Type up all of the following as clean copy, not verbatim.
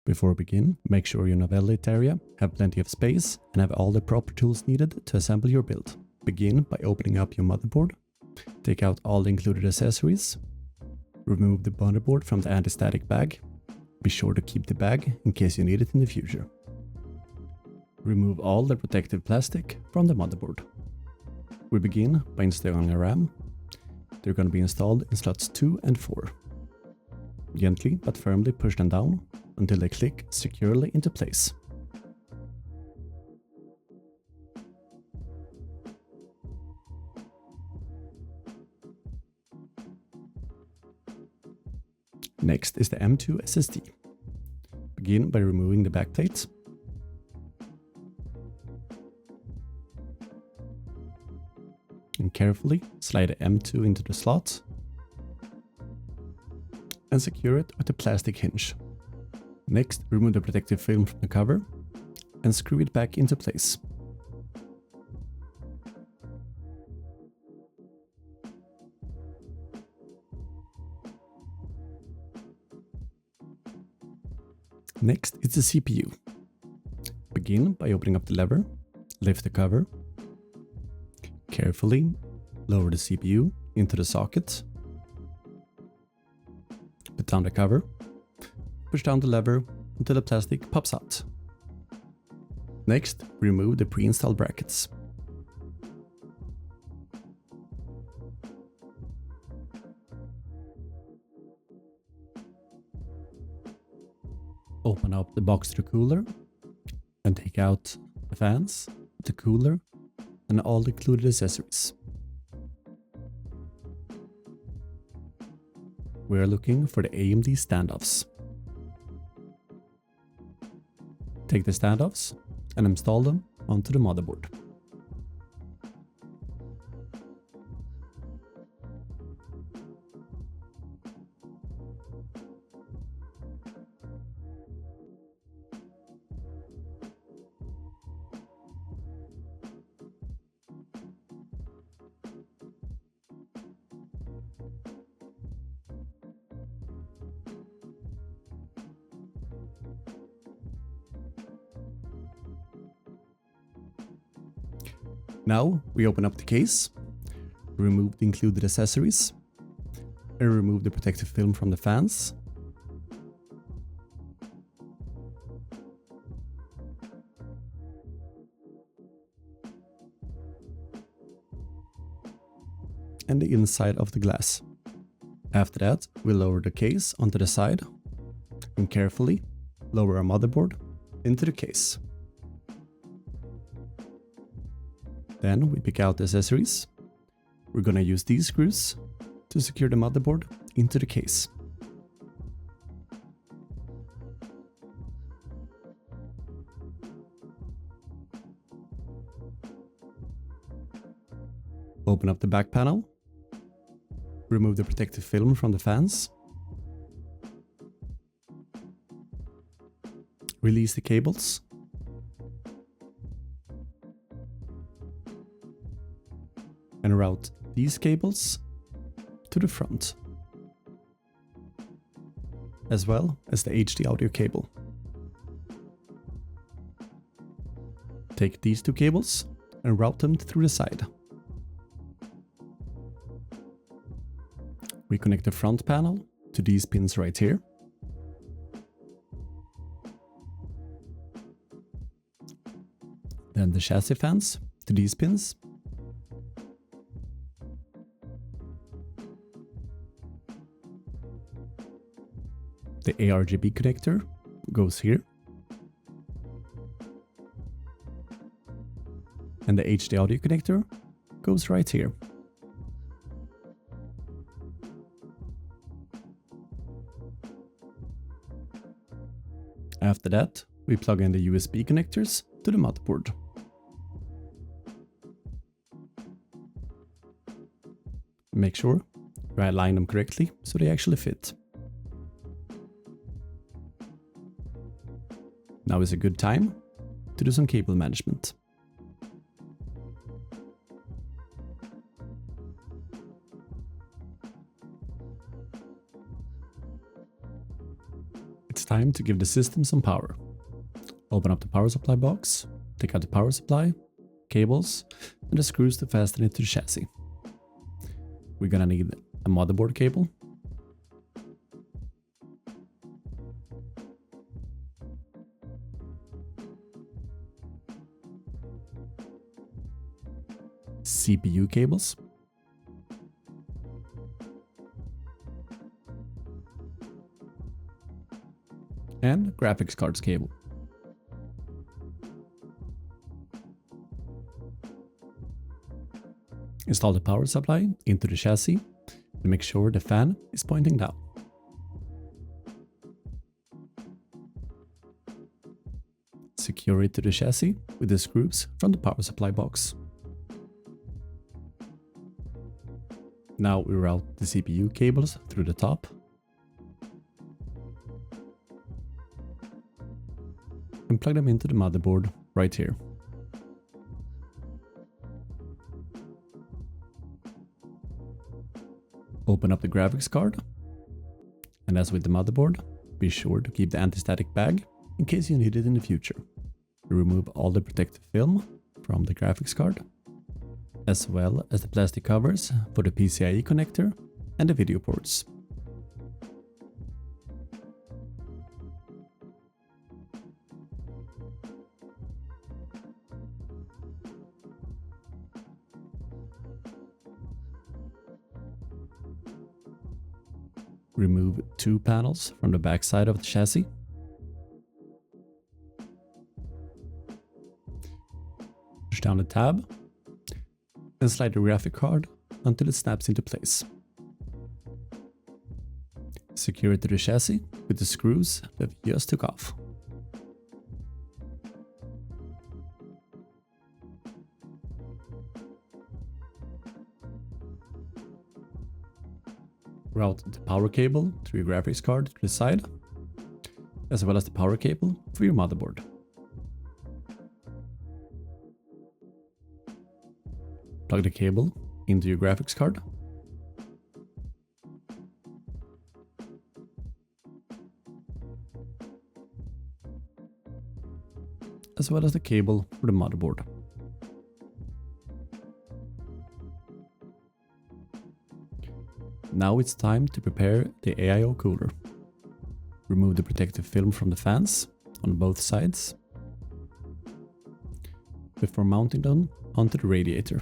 Before we begin, make sure your novellit area have plenty of space and have all the proper tools needed to assemble your build. Begin by opening up your motherboard, take out all the included accessories, remove the motherboard from the anti-static bag. Be sure to keep the bag in case you need it in the future. Remove all the protective plastic from the motherboard. We begin by installing a RAM. They're going to be installed in slots 2 and 4. Gently but firmly push them down until they click securely into place. Next is the M2 SSD. Begin by removing the backplates. And carefully slide the M2 into the slot and secure it with a plastic hinge. Next, remove the protective film from the cover and screw it back into place. Next is the CPU. Begin by opening up the lever, lift the cover, carefully lower the CPU into the socket, put down the cover, push down the lever until the plastic pops out. Next, remove the pre-installed brackets. Open up the box to the cooler and take out the fans, the cooler, and all the included accessories. We are looking for the AMD standoffs. Take the standoffs and install them onto the motherboard. Now we open up the case, remove the included accessories, and remove the protective film from the fans. And the inside of the glass. After that, we lower the case onto the side and carefully lower our motherboard into the case. Then we pick out the accessories. We're gonna use these screws to secure the motherboard into the case. Open up the back panel. Remove the protective film from the fans. Release the cables. And route these cables to the front, as well as the HD audio cable. Take these two cables and route them through the side. We connect the front panel to these pins right here. Then the chassis fans to these pins. The ARGB connector goes here. And the HD audio connector goes right here. After that, we plug in the USB connectors to the motherboard. Make sure you align them correctly so they actually fit. Now is a good time to do some cable management. time to give the system some power. Open up the power supply box, take out the power supply, cables, and the screws to fasten it to the chassis. We're gonna need a motherboard cable, CPU cables, and graphics cards cable. Install the power supply into the chassis and make sure the fan is pointing down. Secure it to the chassis with the screws from the power supply box. Now we route the CPU cables through the top. And plug them into the motherboard right here. Open up the graphics card. And as with the motherboard, be sure to keep the anti-static bag in case you need it in the future. Remove all the protective film from the graphics card, as well as the plastic covers for the PCIe connector and the video ports. Remove 2 panels from the back side of the chassis. Push down the tab and slide the graphic card until it snaps into place. Secure it to the chassis with the screws that we just took off. Route the power cable through your graphics card to the side, as well as the power cable for your motherboard. Plug the cable into your graphics card. As well as the cable for the motherboard. Now it's time to prepare the AIO cooler. Remove the protective film from the fans on both sides before mounting them onto the radiator.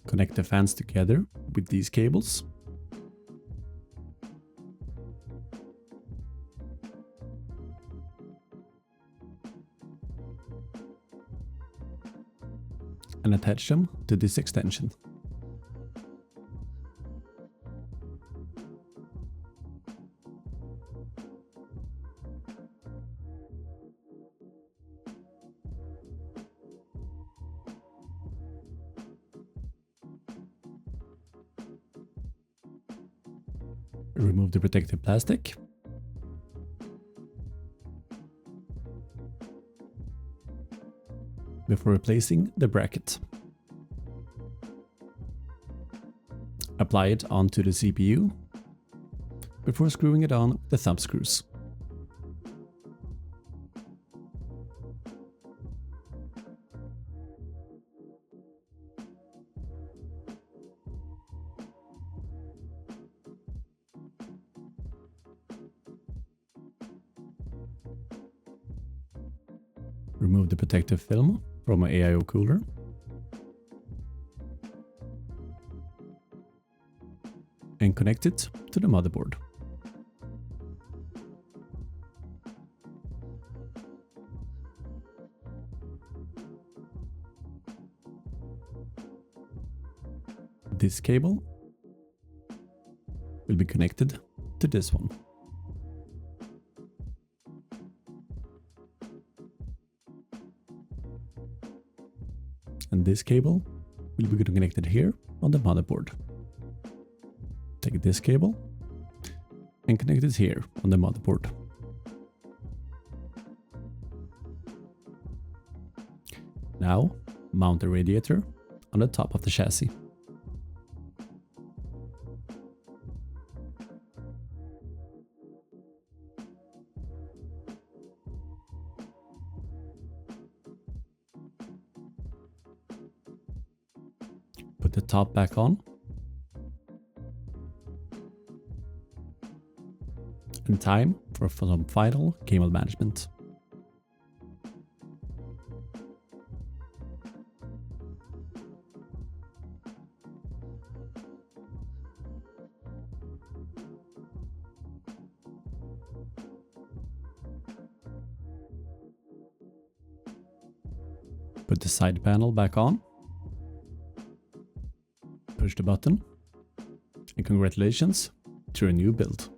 Connect the fans together with these cables. And attach them to this extension. Remove the protective plastic. Before replacing the bracket. Apply it onto the CPU before screwing it on with the thumb screws. Remove the protective film from an AIO cooler. And connect it to the motherboard. This cable will be connected to this one. And this cable will be connected here on the motherboard. Take this cable and connect it here on the motherboard. Now, mount the radiator on the top of the chassis. Put the top back on. And time for some final cable management. Put the side panel back on. Push the button. And congratulations to your new build.